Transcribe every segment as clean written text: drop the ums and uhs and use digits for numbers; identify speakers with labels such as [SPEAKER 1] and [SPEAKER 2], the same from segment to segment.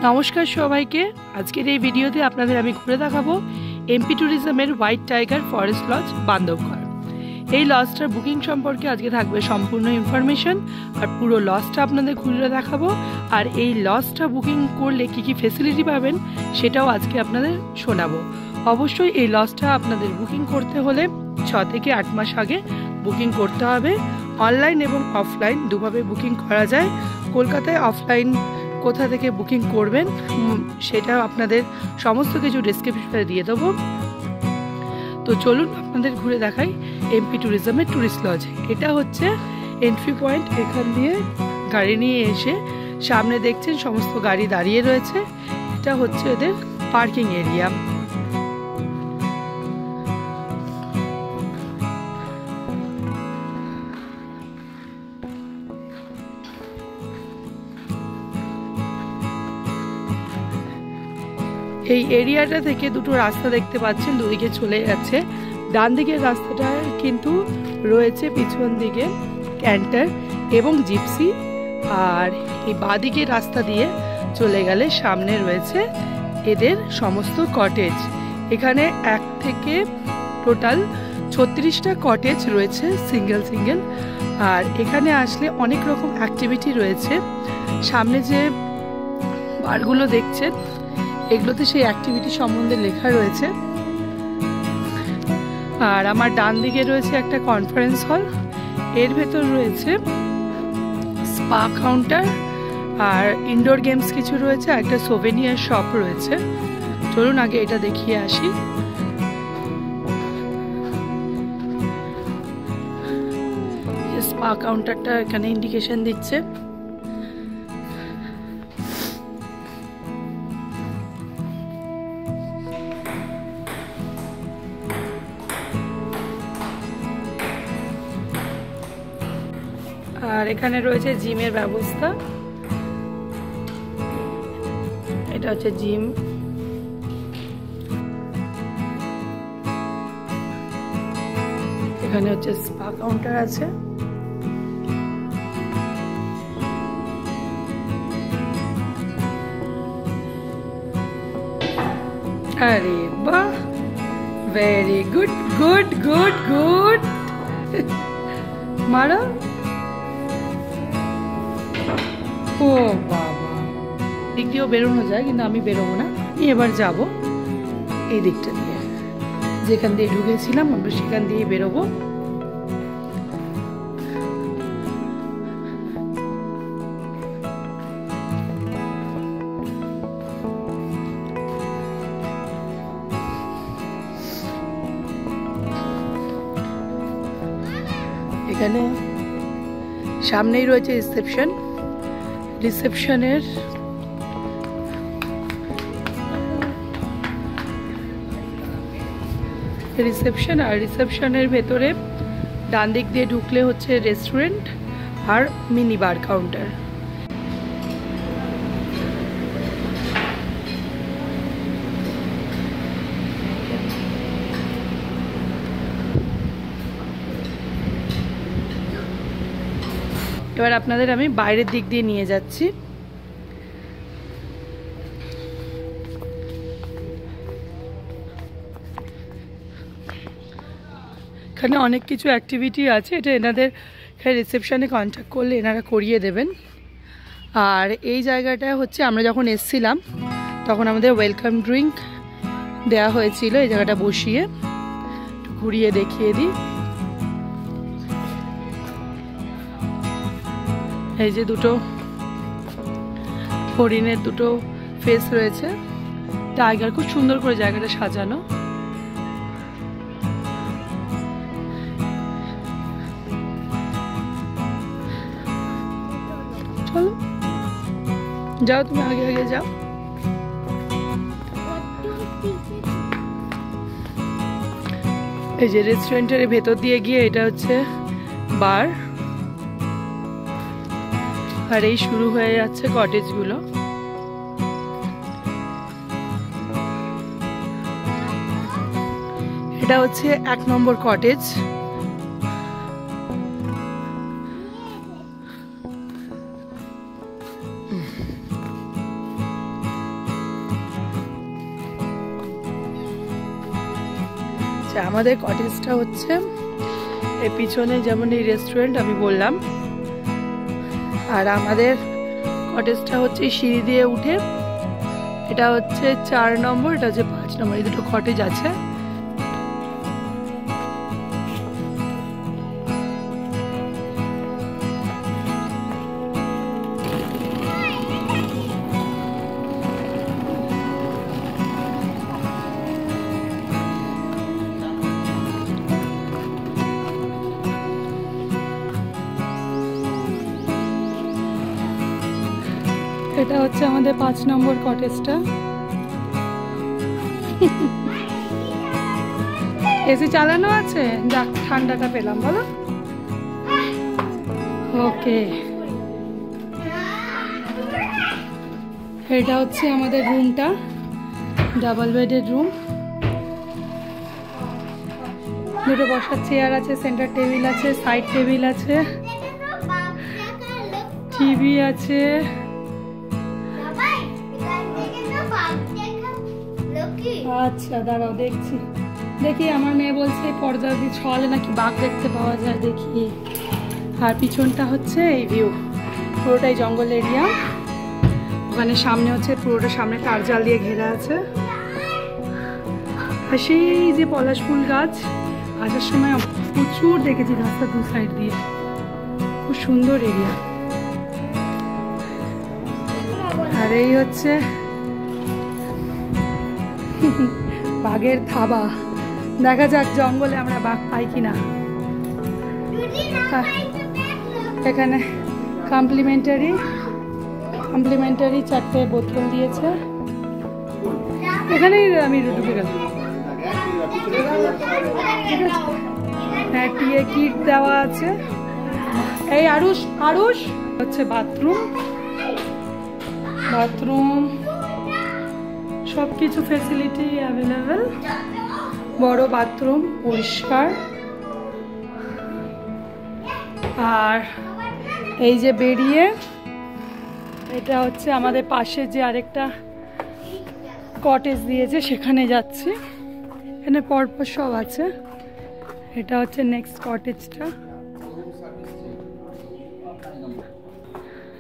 [SPEAKER 1] নমস্কার সবাইকে। আজকের এই ভিডিওতে আপনাদের আমি ঘুরে দেখাবো এমপি ট্যুরিজমের white tiger forest lodge Bandhavgarh. এই লজটার বুকিং সম্পর্কে আজকে থাকবে সম্পূর্ণ ইনফরমেশন, আর পুরো লজটা আপনাদের ঘুরে দেখাবো। আর এই লজটা বুকিং করলে কি কি ফেসিলিটি পাবেন সেটাও আজকে আপনাদের শোনাবো। অবশ্যই এই লজটা আপনাদের বুকিং করতে হলে 6 থেকে 8 মাস আগে বুকিং করতে হবে। অনলাইন এবং অফলাইন দুভাবে বুকিং করা যায়। কলকাতায় অফলাইন কোথা থেকে বুকিং করবেন সেটা আপনাদের সমস্ত কিছু ডেসক্রিপশনে দিয়ে দেবো। তো চলুন আপনাদের ঘুরে দেখাই এমপি ট্যুরিজমের ট্যুরিস্ট লজ। এটা হচ্ছে এন্ট্রি পয়েন্ট। এখান দিয়ে গাড়ি নিয়ে এসে সামনে দেখছেন সমস্ত গাড়ি দাঁড়িয়ে রয়েছে। এটা হচ্ছে ওদের পার্কিং এরিয়া। এই এরিয়াটা থেকে দুটো রাস্তা দেখতে পাচ্ছেন, দুদিকে চলে যাচ্ছে। ডান দিকের রাস্তাটা কিন্তু রয়েছে পিছন দিকে ক্যান্টার এবং জিপসি, আর এই বাঁ দিকের রাস্তা দিয়ে চলে গেলে সামনে রয়েছে এদের সমস্ত কটেজ। এখানে 1 থেকে টোটাল 36টা কটেজ রয়েছে সিঙ্গেল সিঙ্গেল। আর এখানে আসলে অনেক রকম অ্যাক্টিভিটি রয়েছে। সামনে যে বারগুলো দেখছেন এগুলোতে সেই অ্যাক্টিভিটি সম্বন্ধে লেখা রয়েছে। আর আমার ডান দিকে রয়েছে একটা কনফারেন্স হল, এর ভেতর রয়েছে স্পা কাউন্টার আর ইনডোর গেমস কিছু রয়েছে, একটা সোভেনিয়ার শপ রয়েছে। চলুন আগে এটা দেখিয়ে আসি। স্পা কাউন্টারটা এখানে ইন্ডিকেশন দিচ্ছে। আর এখানে রয়েছে জিমের ব্যবস্থা। এটা হচ্ছে জিম। এখানে হচ্ছে স্পা কাউন্টার আছে। আরে বাহ, very good good good good. মারা, ও বাবা, দিক দিয়েও বেরোনো যায় কিন্তু আমি বেরোবো না। আমি এবার যাব এই দিকটা দিয়ে, যেখান দিয়ে ঢুকেছিলাম আমরা সেখান দিয়ে বেরোবো। এখানে সামনেই রয়েছে রিসেপশন। রিসেপশনের আর রিসেপশনের ভেতরে ডান দিক দিয়ে ঢুকলে হচ্ছে রেস্টুরেন্ট আর মিনি বার কাউন্টার। এবার আপনাদের আমি বাইরের দিক দিয়ে নিয়ে যাচ্ছি। এখানে অনেক কিছু অ্যাক্টিভিটি আছে। এটা এনাদের রিসেপশনে কন্ট্যাক্ট করলে এনারা করিয়ে দেবেন। আর এই জায়গাটা হচ্ছে আমরা যখন এসছিলাম তখন আমাদের ওয়েলকাম ড্রিঙ্ক দেওয়া হয়েছিল। এই জায়গাটা বসিয়ে একটু ঘুরিয়ে দেখিয়ে দিই। এই যে দুটো হরিণের দুটো ফেস রয়েছে। টাইগার, খুব সুন্দর করে জায়গাটা সাজানো। চলো যাও, তুমি আগে আগে যাও। এই যে রেস্টুরেন্টের ভেতর দিয়ে গিয়ে এটা হচ্ছে বার, আর এই শুরু হয়ে যাচ্ছে কটেজগুলো। এটা হচ্ছে 1 নম্বর কটেজ। আচ্ছা, আমাদের কটেজটা হচ্ছে এই পিছনে, যেমন এই রেস্টুরেন্ট আমি বললাম, আর আমাদের কটেজটা হচ্ছে সিঁড়ি দিয়ে উঠে, এটা হচ্ছে 4 নম্বর, এটা হচ্ছে 5 নম্বর, এই দুটো কটেজ আছে। এটা হচ্ছে আমাদের 5 নম্বর কটেজটা। এসি চালানো আছে, যাক ঠান্ডাটা পেলাম, বলো। ওকে, এটা হচ্ছে আমাদের রুমটা, ডাবল বেডের রুম। দুটো বসার চেয়ার আছে, সেন্টার টেবিল আছে, সাইড টেবিল আছে, টিভি আছে। আচ্ছা দাঁড়াও, দেখি আমার মেয়ে বলছে পর্দা দিয়ে ছলে নাকি বাঘ দেখতে পাওয়া যায়, দেখি। আর পিছনটা হচ্ছে এই ভিউ, পুরোটাই জঙ্গল এরিয়া। ওখানে সামনে হচ্ছে পুরোটা সামনে তার জাল দিয়ে ঘেরা আছে। আর সেই যে পলাশ ফুল গাছ, আসার সময় প্রচুর দেখেছি রাস্তা দু সাইড দিয়ে, খুব সুন্দর এরিয়া। আর এই হচ্ছে বাঘের থাবা, দেখা যাক জঙ্গলে আমরা বাঘ পাই কিনা। এখানে কমপ্লিমেন্টারি 4টে বোতল দিয়েছে। এখানেই আমি ঢুকে গেলাম। হ্যাঁ, টিয়ে কিট দেওয়া আছে। এই আরুষ হচ্ছে বাথরুম, সবকিছু ফেসিলিটি অ্যাভেলেবেল। বড় বাথরুম, পরিষ্কার। আর এই যে বেরিয়ে, এটা হচ্ছে আমাদের পাশে যে আরেকটা কটেজ দিয়েছে, সেখানে যাচ্ছি। এখানে পরপর সব আছে। এটা হচ্ছে নেক্সট কটেজটা,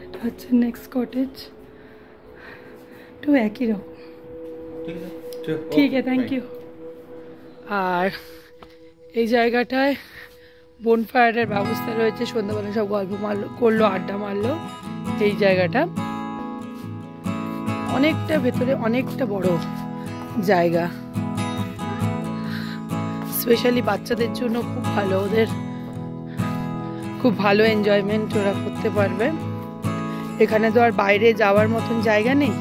[SPEAKER 1] এটা হচ্ছে নেক্সট কটেজ, একটু একই রকম। ঠিক আছে, থ্যাংক ইউ। আর এই জায়গাটায় বোনফায়ারের ব্যবস্থা রয়েছে, সন্ধ্যাবেলা সব গল্প করলো, আড্ডা মারলো। এই জায়গাটা অনেকটা ভেতরে, অনেকটা বড় জায়গা, স্পেশালি বাচ্চাদের জন্য খুব ভালো, ওদের খুব ভালো এনজয়মেন্ট ওরা করতে পারবে। এখানে তো আর বাইরে যাওয়ার মতন জায়গা নেই,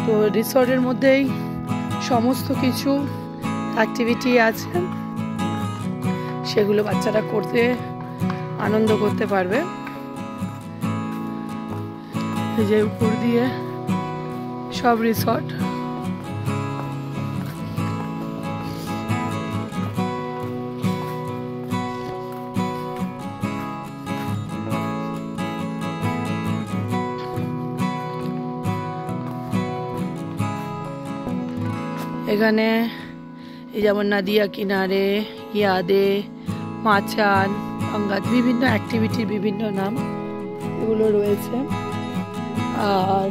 [SPEAKER 1] তো রিসর্টের মধ্যেই সমস্ত কিছু অ্যাক্টিভিটি আছে, সেগুলো বাচ্চারা করতে আনন্দ করতে পারবে। এই যে উপর দিয়ে সব রিসর্ট। এখানে এই যেমন নদিয়া কিনারে, ইয়াদে, মাচান, পাঙ্গাত, বিভিন্ন অ্যাক্টিভিটির বিভিন্ন নাম এগুলো রয়েছে। আর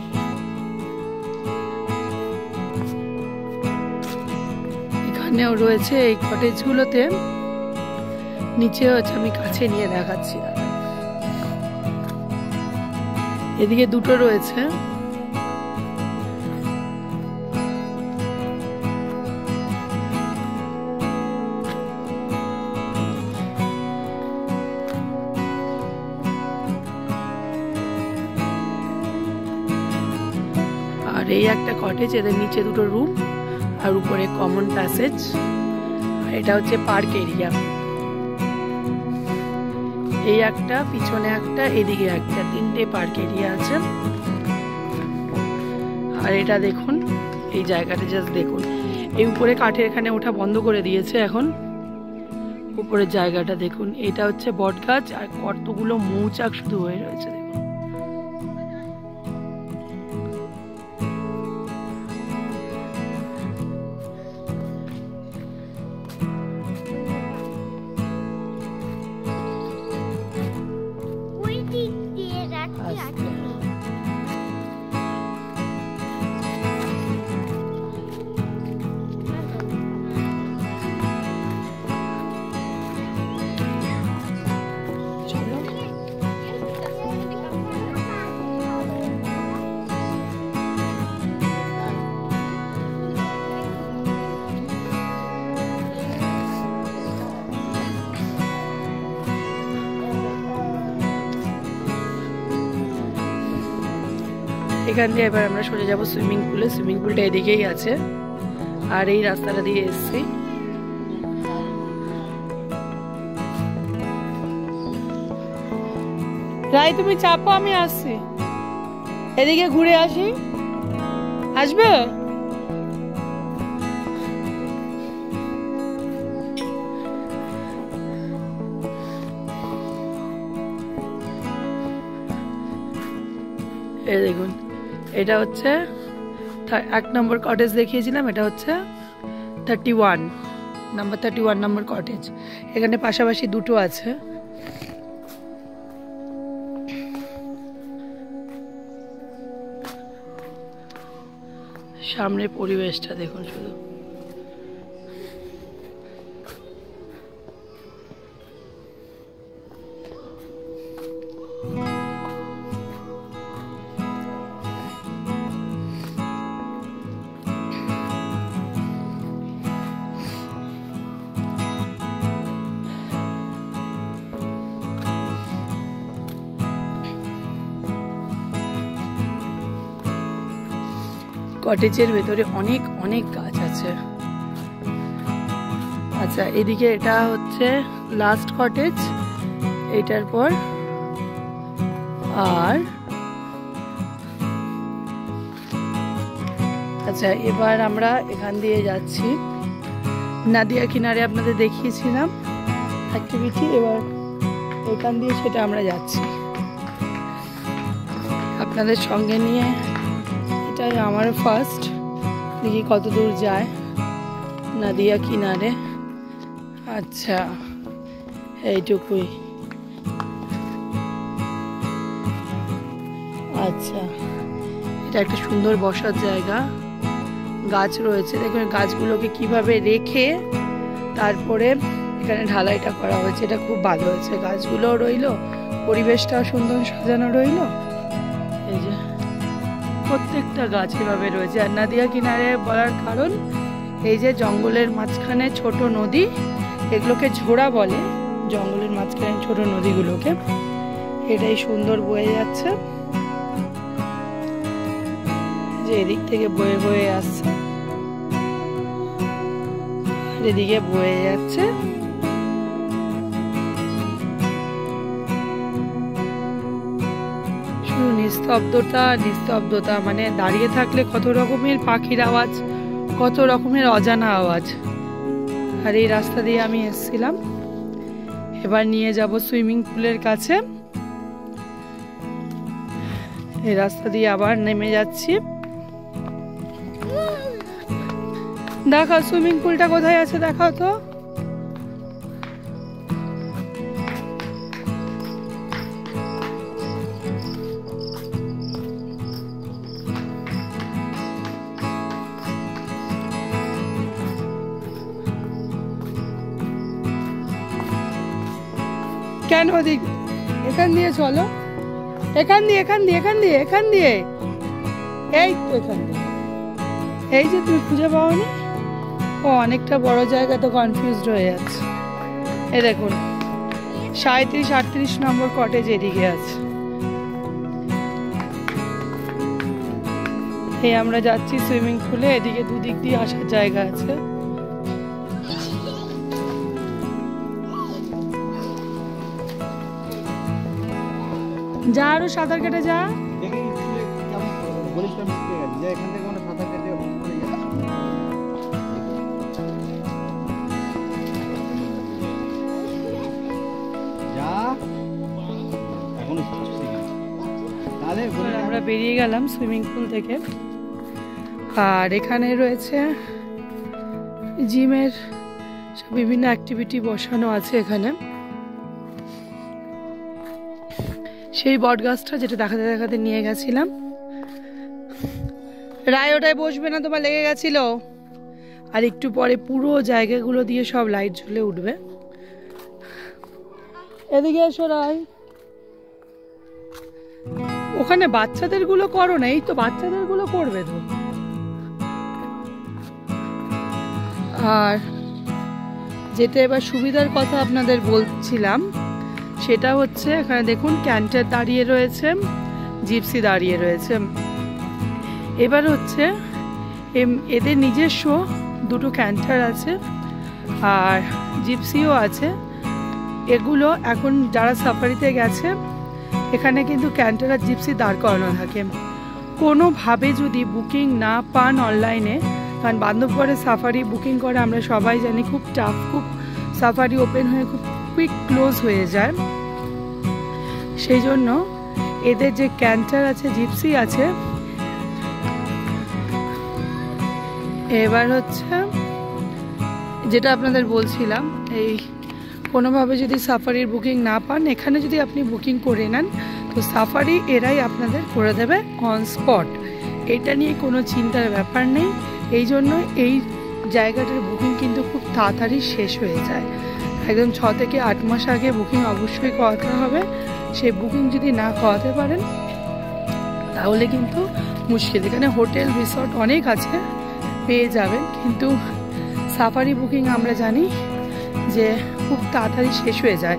[SPEAKER 1] এখানেও রয়েছে এই কটেজগুলোতে, নিচে হচ্ছে, আমি কাছে নিয়ে দেখাচ্ছি, এদিকে দুটো রয়েছে। আর এই একটা কটেজ, এদের নিচে দুটো রুম আর উপরে কমন প্যাসেজ। আর এটা হচ্ছে পার্ক এরিয়া, এই একটা, পিছনে একটা, এদিকে একটা, 3টে পার্ক এরিয়া আছে। আর এটা দেখুন, এই জায়গাটা জাস্ট দেখুন, এই উপরে কাঠের এখানে ওঠা বন্ধ করে দিয়েছে এখন। উপরের জায়গাটা দেখুন, এটা হচ্ছে বট গাছ, আর কতগুলো মৌচাক শুধু হয়ে রয়েছে দেখুন। এখান দিয়ে এবার আমরা সোজা যাবো সুইমিং পুলে। সুইমিং পুলটা এদিকেই আছে, আর এই রাস্তাটা দিয়ে এসছি। রায় তুমি চাপো, আমি আসছি, এদিকে ঘুরে আসি। আসবে? এই দেখুন, এটা হচ্ছে 1 নম্বর কটেজ দেখিয়েছিলাম, এটা হচ্ছে 31 নম্বর কটেজ। এখানে পাশাপাশি দুটো আছে। সামনের পরিবেশটা দেখুন শুধু। কটেজের ভেতরে অনেক অনেক গাছ আছে। আচ্ছা, এদিকে এটা হচ্ছে লাস্ট কটেজ, এটার পর আর আচ্ছা এবার আমরা এখান দিয়ে যাচ্ছি নাদিয়া কিনারে, আপনাদের দেখিয়েছিলাম অ্যাক্টিভিটি। এবার এখান দিয়ে সেটা আমরা যাচ্ছি আপনাদের সঙ্গে নিয়ে। এটাই আমার ফার্স্ট, দেখি কত দূর যায় নাদিয়া কিনারে। আচ্ছা, এইটুকুই। আচ্ছা, এটা একটা সুন্দর বসার জায়গা, গাছ রয়েছে। দেখুন গাছগুলোকে কিভাবে রেখে তারপরে এখানে ঢালাইটা করা হয়েছে, এটা খুব ভালো হয়েছে। গাছগুলোও রইলো, পরিবেশটাও সুন্দর সাজানো রইলো। এই যে প্রত্যেকটা গাছ এভাবে রয়েছে। আর নাদিয়া কিনারে বলার কারণ, এই যে জঙ্গলের মাঝখানে ছোট নদী, এগুলোকে ঝোড়া বলে, জঙ্গলের মাঝখানে ছোট নদীগুলোকে, এটাই সুন্দর বয়ে যাচ্ছে, যে এদিক থেকে বয়ে বয়ে আসছে, এদিকে বয়ে যাচ্ছে। শুধু নিস্তব্ধতা, মানে দাঁড়িয়ে থাকলে কত রকমের পাখির আওয়াজ, কত রকমের অজানা আওয়াজ। আর এই রাস্তা দিয়ে আমি এসেছিলাম। এবার নিয়ে যাব সুইমিং পুলের কাছে। এই রাস্তা দিয়ে আবার নেমে যাচ্ছি। দেখাও সুইমিং পুলটা কোথায় আছে, দেখাও তো। কেন ওদিক, এখান দিয়ে চলো, এখান দিয়ে এই তো এখান দিয়ে। এই যে তুমি খুঁজে পাওনি, ও অনেকটা বড় জায়গা, তো কনফিউজড হয়ে যাচ্ছে। এ দেখুন 37-38 নম্বর কটেজ এদিকে আছে। এই আমরা যাচ্ছি সুইমিং পুলে, এদিকে দুদিক দিয়ে আসার জায়গা আছে। যা আরো সাঁতার কেটে যা। আমরা বেরিয়ে গেলাম সুইমিং পুল থেকে। আর এখানে রয়েছে জিমের বিভিন্ন অ্যাক্টিভিটি বসানো আছে এখানে। সেই বট গাছটা যেটা দেখাতে দেখাতে নিয়ে গেছিলাম। রায় ওটায় বসবে না, তোমার লেগে গেছিল। আর একটু পরে পুরো জায়গাগুলো দিয়ে সব লাইট জ্বলে উঠবে। এদিকে এসো রায়। ওখানে বাচ্চাদের গুলো করো না, এই তো বাচ্চাদের গুলো করবে তো। আর যেটা এবার সুবিধার কথা আপনাদের বলছিলাম, সেটা হচ্ছে এখানে দেখুন ক্যান্টার দাঁড়িয়ে রয়েছে, জিপসি দাঁড়িয়ে রয়েছে। এবার হচ্ছে এদের নিজস্ব দুটো ক্যান্টার আছে আর জিপসিও আছে। এগুলো এখন যারা সাফারিতে গেছে এখানে কিন্তু ক্যান্টার আর জিপসি দাঁড় করানো থাকে। কোনোভাবে যদি বুকিং না পান অনলাইনে, কারণ বান্দরবনে সাফারি বুকিং করা আমরা সবাই জানি খুব টাফ, খুব সাফারি ওপেন হয়ে খুব কুইক ক্লোজ হয়ে যায়, সেই জন্য এদের যে ক্যান্টার আছে জিপসি আছে। এবার হচ্ছে যেটা আপনাদের বলছিলাম, এই কোনোভাবে যদি সাফারির বুকিং না পান এখানে যদি আপনি বুকিং করে নেন তো সাফারি এরাই আপনাদের করে দেবে অন স্পট। এটা নিয়ে কোনো চিন্তার ব্যাপার নেই। এই জন্য এই জায়গাটার বুকিং কিন্তু খুব তাড়াতাড়ি শেষ হয়ে যায়। একদম 6 থেকে 8 মাস আগে বুকিং অবশ্যই করাতে হবে। সেই বুকিং যদি না করাতে পারেন তাহলে কিন্তু মুশকিল। এখানে হোটেল রিসর্ট অনেক আছে, পেয়ে যাবেন, কিন্তু সাফারি বুকিং আমরা জানি যে খুব তাড়াতাড়ি শেষ হয়ে যায়।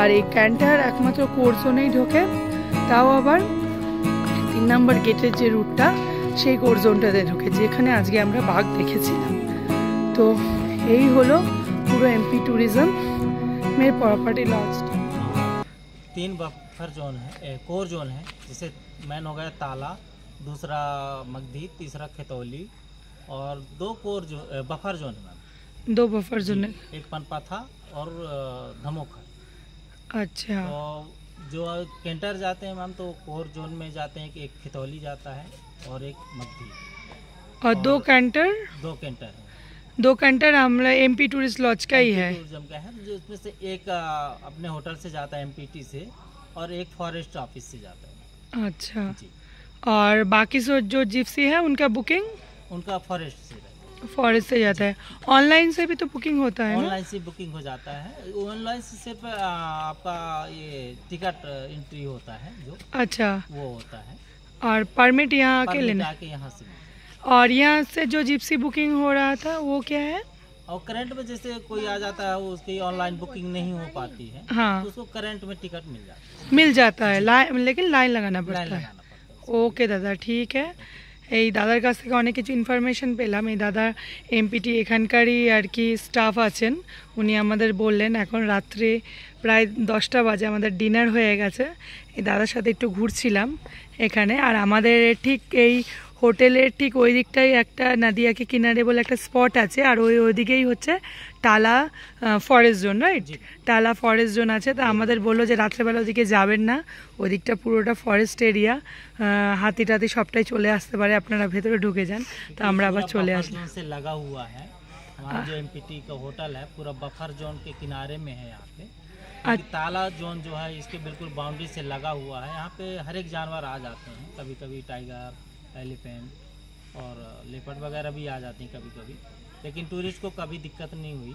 [SPEAKER 1] আর এই ক্যান্টার একমাত্র কোর জোনেই ঢোকে, তাও আবার 3 নম্বর গেটের যে রুটটা সেই কোর জোনটাতে ঢোকে, যেখানে আজকে আমরা বাঘ দেখেছিলাম। তো এই হলো পুরো এমপি ট্যুরিজম में प्रॉपर्टी लॉज।
[SPEAKER 2] 3 बफर जोन है, कोर जोन है, जैसे मेन हो गया ताला, दूसरा मगधी, तीसरा खतौली, और 2 कोर जो बफर जोन है मैम।
[SPEAKER 1] 2 बफर जोन है,
[SPEAKER 2] एक पनपाथा और धमोखर।
[SPEAKER 1] अच्छा।
[SPEAKER 2] तो जो कैंटर जाते हैं मैम तो कोर जोन में जाते हैं कि एक खतौली जाता है और एक मगधी,
[SPEAKER 1] और 2 कैंटर
[SPEAKER 2] है।
[SPEAKER 1] 2 कैंटर हमारा एमपी टूरिस्ट लॉज का ही है,
[SPEAKER 2] टूरिज्म का है, जो इसमें से एक अपने होटल से जाता है एमपीटी से, और एक फॉरेस्ट ऑफिस से जाता है।
[SPEAKER 1] अच्छा जी। और बाकी जो जिप्सी है उनका बुकिंग
[SPEAKER 2] उनका फॉरेस्ट
[SPEAKER 1] से जाता है। ऑनलाइन से भी तो बुकिंग होता है?
[SPEAKER 2] ऑनलाइन से बुकिंग हो जाता है। ऑनलाइन से सिर्फ आपका ये टिकट एंट्री होता है जो, अच्छा, वो होता है।
[SPEAKER 1] और परमिट यहाँ आके लेना?
[SPEAKER 2] यहाँ से। और
[SPEAKER 1] यहाँ से जो जिप्सी बुकिंग हो रहा था वो क्या है?
[SPEAKER 2] और करंट में जैसे कोई आ जाता है उसकी ऑनलाइन बुकिंग नहीं हो पाती है,
[SPEAKER 1] हाँ,
[SPEAKER 2] तो उसको करंट में टिकट मिल जाता है,
[SPEAKER 1] लेकिन लाइन लगाना पड़ता है। ओके दादा, ठीक है। এই দাদার কাছ থেকে অনেক কিছু ইনফরমেশন পেলাম। এই দাদা এমপিটি এখানকারই আর কি স্টাফ আছেন, উনি আমাদের বললেন এখন রাত্রে প্রায় 10টা বাজে, আমাদের ডিনার হয়ে গেছে। এই দাদার সাথে একটু ঘুরছিলাম এখানে। আর আমাদের ঠিক এই হোটেলের ঠিক ওই দিকটাই একটা নদিয়াকে কিনারে বলে একটা স্পট আছে, আর ওইদিকেই হচ্ছে টালা ফরেস্ট জোন, রাইট? টালা ফরেস্ট জোন আছে। তো আমাদের বললো যে রাত্রেবেলা ওদিকে যাবেন না, ওদিকটা পুরোটা ফরেস্ট এরিয়া, হাতি টাতি সবটাই চলে আসতে পারে, আপনারা ভেতরে ঢুকে যান। তো আমরা আবার চলে আসলাম।
[SPEAKER 2] लगा हुआ है हमारा जो एमपीटी का होटल है पूरा बफर जोन के किनारे में है। यहाँ पे ताला जोन जो है इसके बिल्कुल बाउंड्री से लगा हुआ है। यहाँ पे हर एक जानवर आ जाते हैं, कभी कभी टाइगर, एलिफेंट और लेपर्ड वगैरह भी आ जाती हैं कभी कभी, लेकिन टूरिस्ट को कभी दिक्कत नहीं हुई।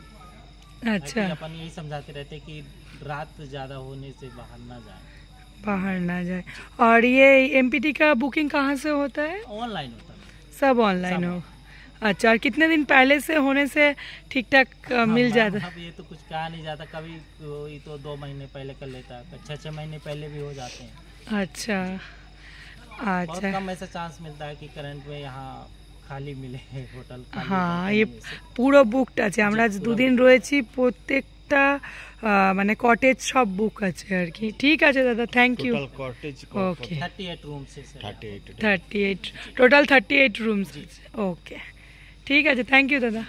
[SPEAKER 2] अच्छा, अपन यही समझाते रहते कि रात ज़्यादा होने से बाहर ना जाए।
[SPEAKER 1] और ये एमपीटी का बुकिंग कहाँ से होता है?
[SPEAKER 2] ऑनलाइन होता है,
[SPEAKER 1] सब ऑनलाइन हो। अच्छा, और कितने दिन पहले से होने से ठीक ठाक मिल जाता है?
[SPEAKER 2] अब ये तो कुछ कहा नहीं जाता, कभी कोई तो 2 महीने पहले कर लेता है, 6 महीने पहले भी हो जाते हैं।
[SPEAKER 1] अच्छा
[SPEAKER 2] बहुत कम ऐसा चांस मिलता है कि करंट में यहाँ খালি মিলে হোটেল।
[SPEAKER 1] হ্যাঁ, এই পুরো বুকড আছে। আমরা আজ 2 দিন রয়েছি, প্রত্যেকটা মানে কটেজ সব বুক আছে আর কি। ঠিক আছে দাদা, থ্যাংক ইউ। ওকে,
[SPEAKER 2] 38 রুমস है,
[SPEAKER 1] 38 টোটাল 38 রুমস। ওকে, ঠিক আছে, থ্যাংক ইউ দাদা।